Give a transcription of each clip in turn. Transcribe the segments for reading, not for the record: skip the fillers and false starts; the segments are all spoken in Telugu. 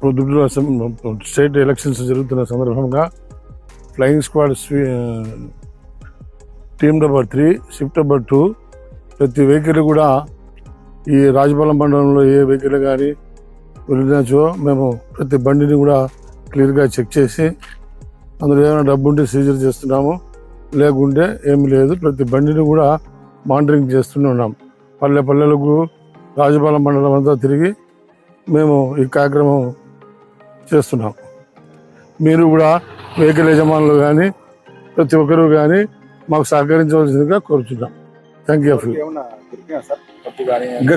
పొద్దుటూరు స్టేట్ ఎలక్షన్స్ జరుగుతున్న సందర్భంగా flying squad team number 3 shift number 2 ప్రతి వెహికల్ కూడా ఈ రాజపాలెం మండలంలో ఏ వెహికల్ కానీ వెళ్ళినాచో మేము ప్రతి బండిని కూడా క్లియర్గా చెక్ చేసి అందులో ఏమైనా డబ్బు ఉంటే సీజర్ చేస్తున్నాము, లేకుంటే ఏమి లేదు. ప్రతి బండిని కూడా మానిటరింగ్ చేస్తూనే ఉన్నాం. పల్లెలకు రాజపాలెం మండలం అంతా తిరిగి మేము ఈ కార్యక్రమం చేస్తున్నాం. మీరు కూడా వెహికల్ యజమానులు కానీ ప్రతి ఒక్కరు కానీ మాకు సహకరించవలసిందిగా కోరుచున్నాం. Thank you.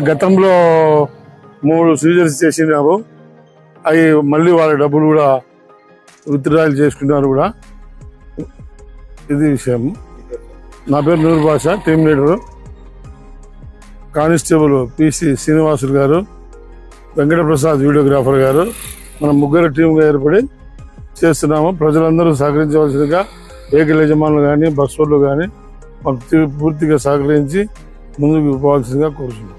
గతంలో 3 సీజర్స్ చేసినాము, అవి మళ్ళీ వాళ్ళ డబ్బులు కూడా విత్డ్రాయల్ చేసుకున్నారు కూడా. ఇది విషయం. నా పేరు నూరు భాష, team leader. Constable PC Srinivasulu గారు, వెంకటప్రసాద్ వీడియోగ్రాఫర్ గారు, మనం ముగ్గురు టీంగా ఏర్పడి చేస్తున్నాము. ప్రజలందరూ సహకరించవలసిందిగా వెహికల్ యజమానులు కానీ బస్సు వాళ్ళు కానీ మాకు పూర్తిగా సహకరించి ముందుకు పోవాల్సిందిగా కోరుతున్నాం.